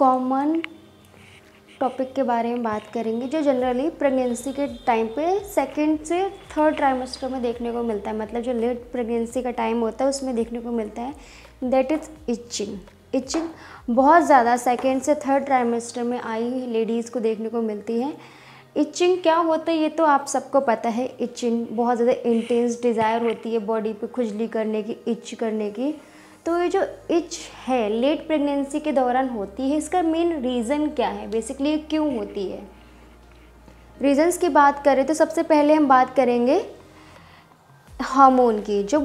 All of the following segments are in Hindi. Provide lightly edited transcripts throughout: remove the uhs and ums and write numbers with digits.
कॉमन टॉपिक के बारे में बात करेंगे जो जनरली प्रेगनेंसी के टाइम पे सेकंड से थर्ड ट्राइमेस्टर में देखने को मिलता है, मतलब जो लेट प्रेगनेंसी का टाइम होता है उसमें देखने को मिलता है, दैट इज़ इचिंग। इचिंग बहुत ज़्यादा सेकंड से थर्ड ट्राइमेस्टर में आई लेडीज़ को देखने को मिलती है। इचिंग क्या होता है ये तो आप सबको पता है। इचिंग बहुत ज़्यादा इंटेंस डिज़ायर होती है बॉडी पे खुजली करने की, इच करने की। तो ये जो इच है लेट प्रेगनेंसी के दौरान होती है, इसका मेन रीज़न क्या है, बेसिकली ये क्यों होती है। रीज़न्स की बात करें तो सबसे पहले हम बात करेंगे हार्मोन की। जो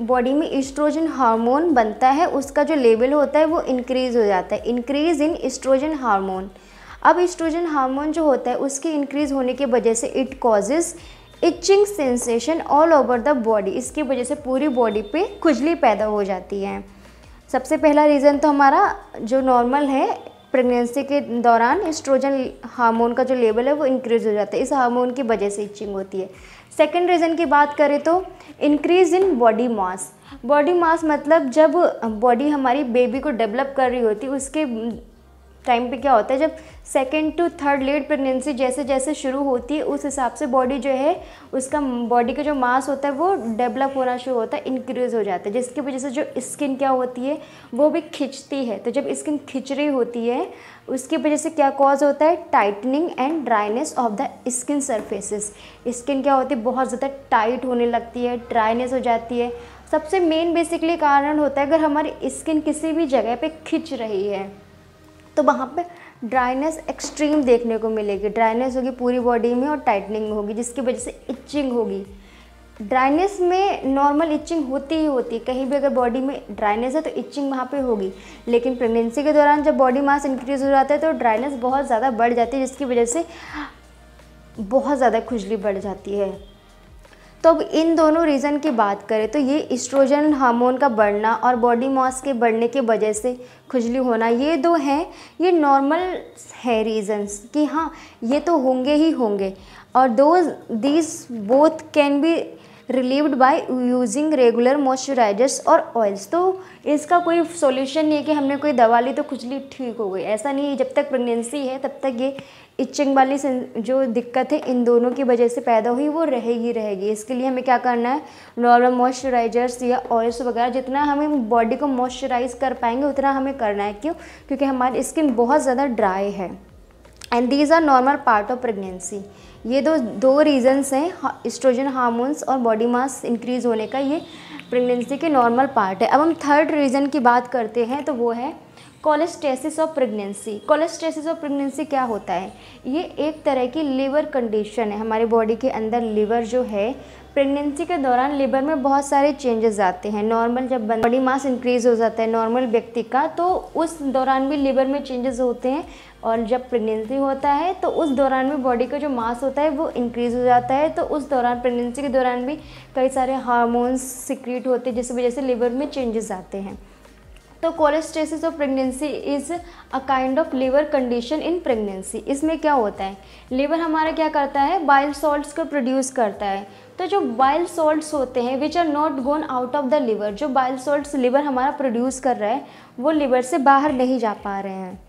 बॉडी में ईस्ट्रोजन हार्मोन बनता है उसका जो लेवल होता है वो इंक्रीज़ हो जाता है, इंक्रीज़ इन ईस्ट्रोजन हार्मोन। अब ईस्ट्रोजन हार्मोन जो होता है उसके इंक्रीज़ होने की वजह से it causes itching sensation all over the body. इसकी वजह से पूरी बॉडी पे खुजली पैदा हो जाती है। सबसे पहला रीज़न तो हमारा जो नॉर्मल है, प्रेगनेंसी के दौरान एस्ट्रोजन हार्मोन का जो लेवल है वो इंक्रीज़ हो जाता है, इस हार्मोन की वजह से इचिंग होती है। सेकंड रीज़न की बात करें तो increase in body mass. Body mass मतलब जब बॉडी हमारी बेबी को डेवलप कर रही होती है उसके टाइम पे क्या होता है, जब second to third late pregnancy जैसे जैसे शुरू होती है उस हिसाब से बॉडी जो है उसका बॉडी का जो मास होता है वो डेवलप होना शुरू होता है, इंक्रीज़ हो जाता है, जिसकी वजह से जो स्किन क्या होती है वो भी खिंचती है। तो जब स्किन खिंच रही होती है उसकी वजह से क्या कॉज होता है, tightening and dryness of the skin surfaces. Skin क्या होती है बहुत ज़्यादा टाइट होने लगती है, ड्राइनेस हो जाती है। सबसे मेन बेसिकली कारण होता है अगर हमारी स्किन किसी भी जगह पे खिंच रही है तो वहाँ पे ड्राइनेस एक्सट्रीम देखने को मिलेगी, ड्राइनेस होगी पूरी बॉडी में और टाइटनिंग होगी जिसकी वजह से इचिंग होगी। ड्राइनेस में नॉर्मल इचिंग होती ही होती है, कहीं भी अगर बॉडी में ड्राइनेस है तो इचिंग वहाँ पे होगी, लेकिन प्रेगनेंसी के दौरान जब बॉडी मास इंक्रीज़ हो जाता है तो ड्राइनेस बहुत ज़्यादा बढ़ जाती है जिसकी वजह से बहुत ज़्यादा खुजली बढ़ जाती है। तो अब इन दोनों रीज़न की बात करें तो ये एस्ट्रोजन हार्मोन का बढ़ना और बॉडी मास के बढ़ने की वजह से खुजली होना, ये दो हैं, ये नॉर्मल है रीज़न्स कि हाँ ये तो होंगे ही होंगे। और these both can be relieved by using regular moisturisers और ऑयल्स। तो इसका कोई सॉल्यूशन नहीं है कि हमने कोई दवा ली तो खुजली ठीक हो गई, ऐसा नहीं है। जब तक प्रेगनेंसी है तब तक ये इचिंग वाली जो दिक्कत है इन दोनों की वजह से पैदा हुई वो रहेगी। इसके लिए हमें क्या करना है, नॉर्मल मॉइस्चराइजर्स या ऑयल्स वगैरह जितना हमें बॉडी को मॉइस्चराइज कर पाएंगे उतना हमें करना है। क्यों? क्योंकि हमारी स्किन बहुत ज़्यादा ड्राई है and these are normal part of pregnancy. ये दो रीज़न्स हैं, एस्ट्रोजन हार्मोन्स और बॉडी मास इंक्रीज़ होने का, ये प्रेगनेंसी के नॉर्मल पार्ट है। अब हम थर्ड रीज़न की बात करते हैं तो वो है cholestasis of pregnancy. Cholestasis of pregnancy क्या होता है, ये एक तरह की लिवर कंडीशन है। हमारे बॉडी के अंदर लिवर जो है प्रेगनेंसी के दौरान लिवर में बहुत सारे चेंजेस आते हैं। नॉर्मल जब बॉडी मास इंक्रीज़ हो जाता है नॉर्मल व्यक्ति का तो उस दौरान भी लिवर में चेंजेस होते हैं, और जब प्रेगनेंसी होता है तो उस दौरान भी बॉडी का जो मास होता है वो इंक्रीज़ हो जाता है। तो उस दौरान प्रेगनेंसी के दौरान भी कई सारे हार्मोन्स सिक्रीट होते हैं जिस वजह से लिवर में चेंजेस आते हैं। तो cholestasis of pregnancy is a kind of liver condition in pregnancy. इसमें क्या होता है, लिवर हमारा क्या करता है, बाइल सॉल्ट्स को प्रोड्यूस करता है। तो जो बाइल सॉल्ट्स होते हैं which are not gone out of the liver, जो बाइल सॉल्ट्स लिवर हमारा प्रोड्यूस कर रहा है वो लिवर से बाहर नहीं जा पा रहे हैं।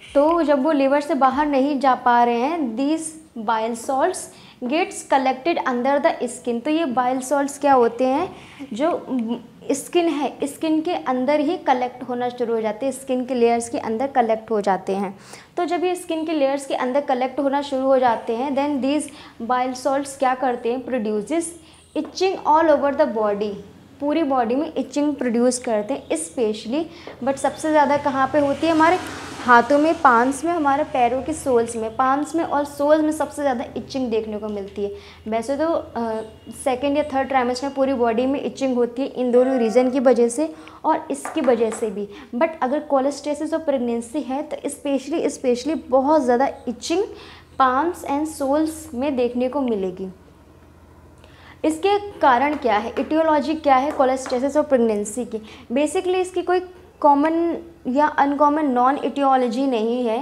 तो जब वो लिवर से बाहर नहीं जा पा रहे हैं, these bile salts gets collected under the skin. तो ये बाइल सॉल्ट्स क्या होते हैं, जो स्किन है स्किन के अंदर ही कलेक्ट होना शुरू हो जाते हैं, स्किन के लेयर्स के अंदर कलेक्ट हो जाते हैं। तो जब ये स्किन के लेयर्स के अंदर कलेक्ट होना शुरू हो जाते हैं देन दीज बाइल सॉल्ट्स क्या करते हैं, produces itching all over the body. पूरी बॉडी में इचिंग प्रोड्यूस करते हैं स्पेशली, बट सबसे ज़्यादा कहाँ पे होती है, हमारे हाथों में, पाम्स में, हमारे पैरों के सोल्स में, पाम्स में और सोल्स में सबसे ज़्यादा इचिंग देखने को मिलती है। वैसे तो सेकेंड या थर्ड ट्राइमेस्टर में पूरी बॉडी में इचिंग होती है इन दोनों रीज़न की वजह से और इसकी वजह से भी। बट अगर कोलेस्टेसिस ऑफ प्रेगनेंसी है तो स्पेशली बहुत ज़्यादा इचिंग पाम्स एंड सोल्स में देखने को मिलेगी। इसके कारण क्या है, इटियोलॉजी क्या है कोलेस्टेसिस ऑफ प्रेगनेंसी की। बेसिकली इसकी कोई कॉमन या अनकॉमन नॉन इटियोलॉजी नहीं है,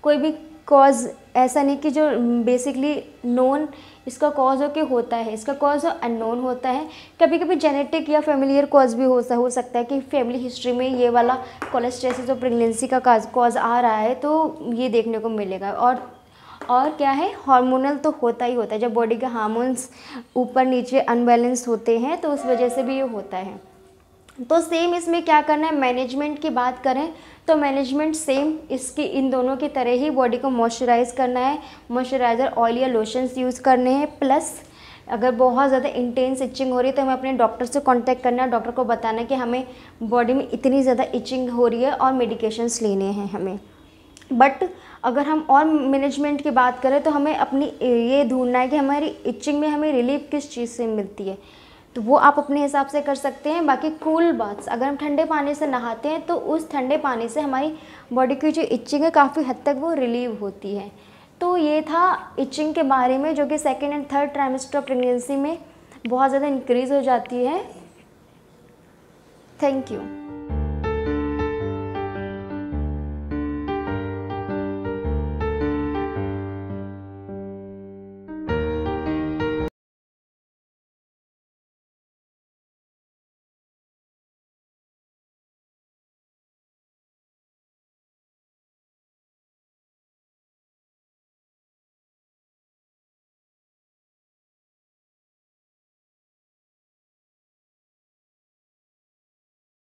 कोई भी कॉज ऐसा नहीं कि जो बेसिकली नोन इसका कॉज हो के होता है, इसका कॉज अननोन होता है। कभी कभी जेनेटिक या फेमिलियर कॉज भी हो सकता है कि फैमिली हिस्ट्री में ये वाला कोलेस्ट्रेसिस और प्रेगनेंसी का कॉज आ रहा है, तो ये देखने को मिलेगा। और क्या है, हार्मोनल तो होता ही होता है। जब बॉडी के हार्मोन्स ऊपर नीचे अनबैलेंस होते हैं तो उस वजह से भी ये होता है। तो सेम इसमें क्या करना है, मैनेजमेंट की बात करें तो मैनेजमेंट सेम इसकी इन दोनों की तरह ही बॉडी को मॉइस्चराइज़ करना है, मॉइस्चराइज़र ऑयल या लोशंस यूज़ करने हैं। प्लस अगर बहुत ज़्यादा इंटेंस इचिंग हो रही है तो हमें अपने डॉक्टर से कांटेक्ट करना है, डॉक्टर को बताना है कि हमें बॉडी में इतनी ज़्यादा इचिंग हो रही है और मेडिकेशंस लेने हैं हमें। बट अगर हम और मैनेजमेंट की बात करें तो हमें अपनी ये ढूंढना है कि हमारी इचिंग में हमें रिलीफ किस चीज़ से मिलती है, तो वो आप अपने हिसाब से कर सकते हैं। बाकी कूल बाथ्स, अगर हम ठंडे पानी से नहाते हैं तो उस ठंडे पानी से हमारी बॉडी की जो इचिंग है काफ़ी हद तक वो रिलीव होती है। तो ये था इचिंग के बारे में, जो कि second and third trimester of pregnancy में बहुत ज़्यादा इंक्रीज़ हो जाती है। Thank you.